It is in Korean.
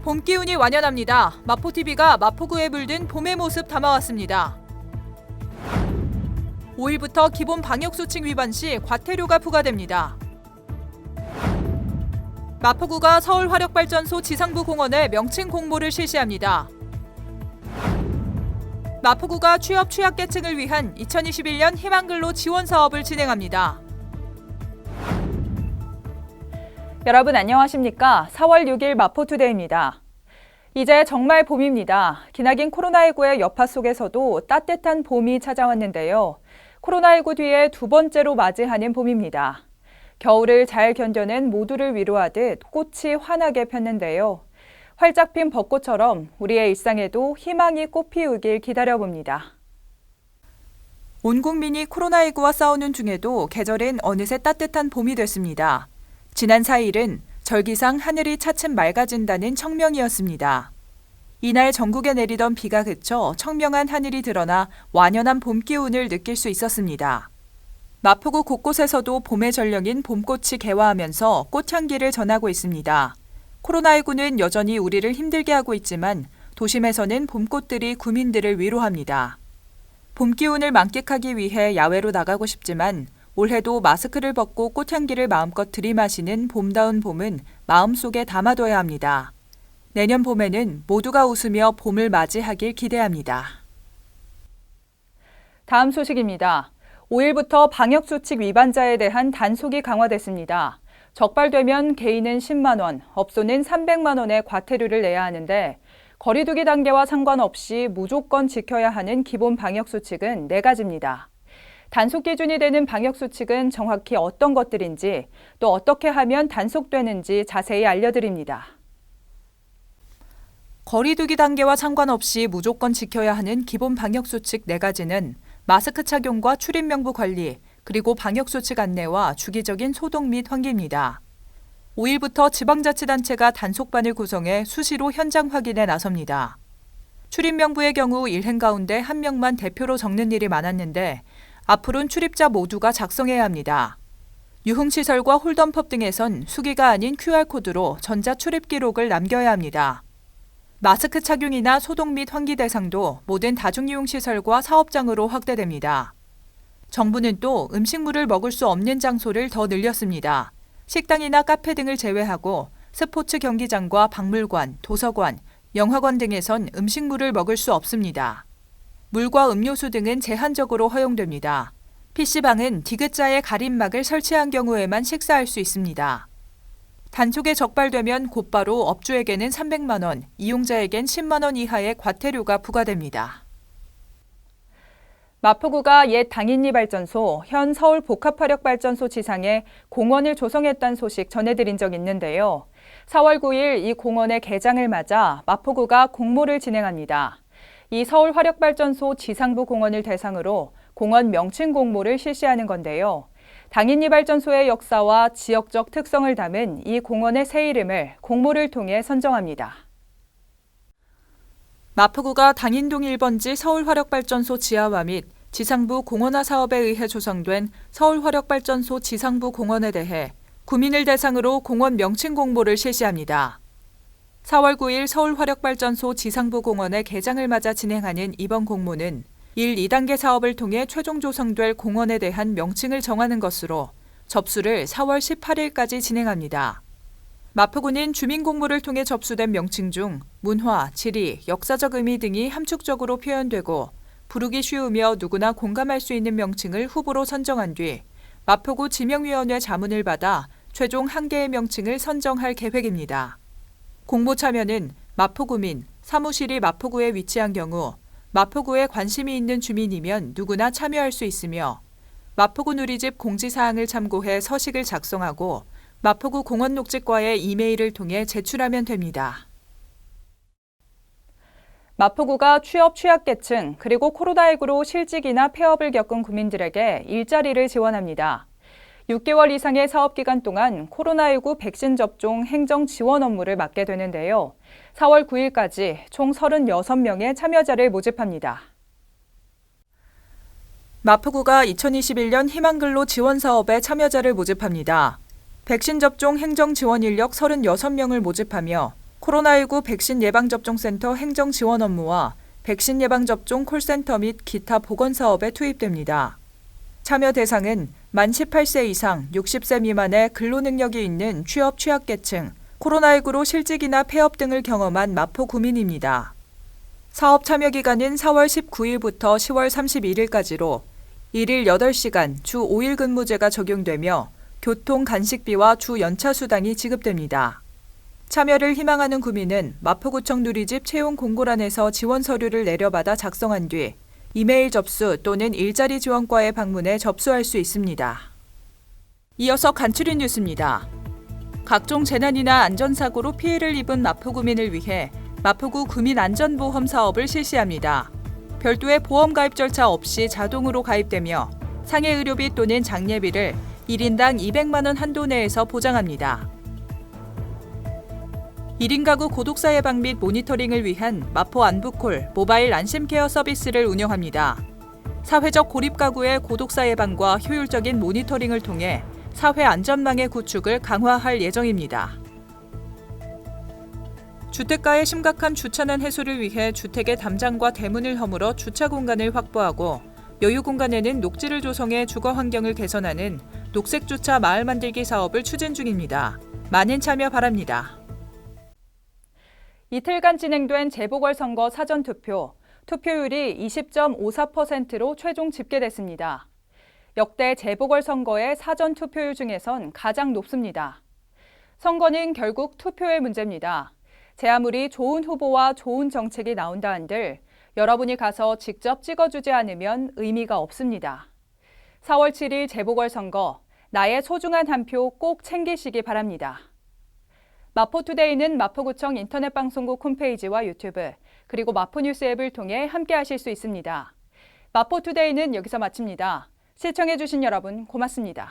봄 기운이 완연합니다. 마포TV가 마포구에 물든 봄의 모습 담아왔습니다. 5일부터 기본 방역수칙 위반 시 과태료가 부과됩니다. 마포구가 서울화력발전소 지상부 공원에 명칭 공모를 실시합니다. 마포구가 취업 취약계층을 위한 2021년 희망근로 지원 사업을 진행합니다. 여러분 안녕하십니까? 4월 6일 마포투데이입니다. 이제 정말 봄입니다. 기나긴 코로나19의 여파 속에서도 따뜻한 봄이 찾아왔는데요. 코로나19 뒤에 두 번째로 맞이하는 봄입니다. 겨울을 잘 견뎌낸 모두를 위로하듯 꽃이 환하게 폈는데요. 활짝 핀 벚꽃처럼 우리의 일상에도 희망이 꽃피우길 기다려봅니다. 온 국민이 코로나19와 싸우는 중에도 계절은 어느새 따뜻한 봄이 됐습니다. 지난 4일은 절기상 하늘이 차츰 맑아진다는 청명이었습니다. 이날 전국에 내리던 비가 그쳐 청명한 하늘이 드러나 완연한 봄 기운을 느낄 수 있었습니다. 마포구 곳곳에서도 봄의 전령인 봄꽃이 개화하면서 꽃향기를 전하고 있습니다. 코로나19는 여전히 우리를 힘들게 하고 있지만 도심에서는 봄꽃들이 구민들을 위로합니다. 봄 기운을 만끽하기 위해 야외로 나가고 싶지만 올해도 마스크를 벗고 꽃향기를 마음껏 들이마시는 봄다운 봄은 마음속에 담아둬야 합니다. 내년 봄에는 모두가 웃으며 봄을 맞이하길 기대합니다. 다음 소식입니다. 5일부터 방역수칙 위반자에 대한 단속이 강화됐습니다. 적발되면 개인은 10만 원, 업소는 300만 원의 과태료를 내야 하는데 거리두기 단계와 상관없이 무조건 지켜야 하는 기본 방역수칙은 4가지입니다. 단속 기준이 되는 방역수칙은 정확히 어떤 것들인지 또 어떻게 하면 단속되는지 자세히 알려드립니다. 거리두기 단계와 상관없이 무조건 지켜야 하는 기본 방역수칙 4가지는 마스크 착용과 출입명부 관리, 그리고 방역수칙 안내와 주기적인 소독 및 환기입니다. 5일부터 지방자치단체가 단속반을 구성해 수시로 현장 확인에 나섭니다. 출입명부의 경우 일행 가운데 1명만 대표로 적는 일이 많았는데 앞으로는 출입자 모두가 작성해야 합니다. 유흥시설과 홀덤펍 등에선 수기가 아닌 QR코드로 전자 출입 기록을 남겨야 합니다. 마스크 착용이나 소독 및 환기 대상도 모든 다중이용시설과 사업장으로 확대됩니다. 정부는 또 음식물을 먹을 수 없는 장소를 더 늘렸습니다. 식당이나 카페 등을 제외하고 스포츠 경기장과 박물관, 도서관, 영화관 등에선 음식물을 먹을 수 없습니다. 물과 음료수 등은 제한적으로 허용됩니다. PC방은 디귿자의 가림막을 설치한 경우에만 식사할 수 있습니다. 단속에 적발되면 곧바로 업주에게는 300만 원, 이용자에겐 10만 원 이하의 과태료가 부과됩니다. 마포구가 옛 당인리 발전소, 현 서울 복합화력발전소 지상에 공원을 조성했다는 소식 전해드린 적 있는데요. 4월 9일 이 공원의 개장을 맞아 마포구가 공모를 진행합니다. 이 서울화력발전소 지상부 공원을 대상으로 공원 명칭 공모를 실시하는 건데요. 당인리 발전소의 역사와 지역적 특성을 담은 이 공원의 새 이름을 공모를 통해 선정합니다. 마포구가 당인동 1번지 서울화력발전소 지하화 및 지상부 공원화 사업에 의해 조성된 서울화력발전소 지상부 공원에 대해 구민을 대상으로 공원 명칭 공모를 실시합니다. 4월 9일 서울화력발전소 지상부 공원의 개장을 맞아 진행하는 이번 공모는 1, 2단계 사업을 통해 최종 조성될 공원에 대한 명칭을 정하는 것으로 접수를 4월 18일까지 진행합니다. 마포구는 주민 공모를 통해 접수된 명칭 중 문화, 지리, 역사적 의미 등이 함축적으로 표현되고 부르기 쉬우며 누구나 공감할 수 있는 명칭을 후보로 선정한 뒤 마포구 지명위원회 자문을 받아 최종 1개의 명칭을 선정할 계획입니다. 공모 참여는 마포구민, 사무실이 마포구에 위치한 경우 마포구에 관심이 있는 주민이면 누구나 참여할 수 있으며 마포구 누리집 공지사항을 참고해 서식을 작성하고 마포구 공원녹지과에 이메일을 통해 제출하면 됩니다. 마포구가 취업 취약계층 그리고 코로나19로 실직이나 폐업을 겪은 구민들에게 일자리를 지원합니다. 6개월 이상의 사업기간 동안 코로나19 백신 접종 행정 지원 업무를 맡게 되는데요. 4월 9일까지 총 36명의 참여자를 모집합니다. 마포구가 2021년 희망근로 지원 사업에 참여자를 모집합니다. 백신 접종 행정 지원 인력 36명을 모집하며 코로나19 백신 예방접종센터 행정 지원 업무와 백신 예방접종 콜센터 및 기타 보건사업에 투입됩니다. 참여 대상은 만 18세 이상 60세 미만의 근로능력이 있는 취업 취약계층, 코로나19로 실직이나 폐업 등을 경험한 마포 구민입니다. 사업 참여 기간은 4월 19일부터 10월 31일까지로 1일 8시간 주 5일 근무제가 적용되며 교통 간식비와 주 연차 수당이 지급됩니다. 참여를 희망하는 구민은 마포구청 누리집 채용 공고란에서 지원 서류를 내려받아 작성한 뒤 이메일 접수 또는 일자리 지원과에 방문해 접수할 수 있습니다. 이어서 간추린 뉴스입니다. 각종 재난이나 안전사고로 피해를 입은 마포구민을 위해 마포구 구민안전보험 사업을 실시합니다. 별도의 보험 가입 절차 없이 자동으로 가입되며 상해 의료비 또는 장례비를 1인당 200만 원 한도 내에서 보장합니다. 1인 가구 고독사 예방 및 모니터링을 위한 마포 안부콜 모바일 안심케어 서비스를 운영합니다. 사회적 고립 가구의 고독사 예방과 효율적인 모니터링을 통해 사회 안전망의 구축을 강화할 예정입니다. 주택가의 심각한 주차난 해소를 위해 주택의 담장과 대문을 허물어 주차 공간을 확보하고 여유 공간에는 녹지를 조성해 주거 환경을 개선하는 녹색 주차 마을 만들기 사업을 추진 중입니다. 많은 참여 바랍니다. 이틀간 진행된 재보궐선거 사전투표, 투표율이 20.54%로 최종 집계됐습니다. 역대 재보궐선거의 사전투표율 중에선 가장 높습니다. 선거는 결국 투표의 문제입니다. 제 아무리 좋은 후보와 좋은 정책이 나온다 한들 여러분이 가서 직접 찍어주지 않으면 의미가 없습니다. 4월 7일 재보궐선거, 나의 소중한 한 표 꼭 챙기시기 바랍니다. 마포투데이는 마포구청 인터넷방송국 홈페이지와 유튜브, 그리고 마포뉴스 앱을 통해 함께하실 수 있습니다. 마포투데이는 여기서 마칩니다. 시청해주신 여러분 고맙습니다.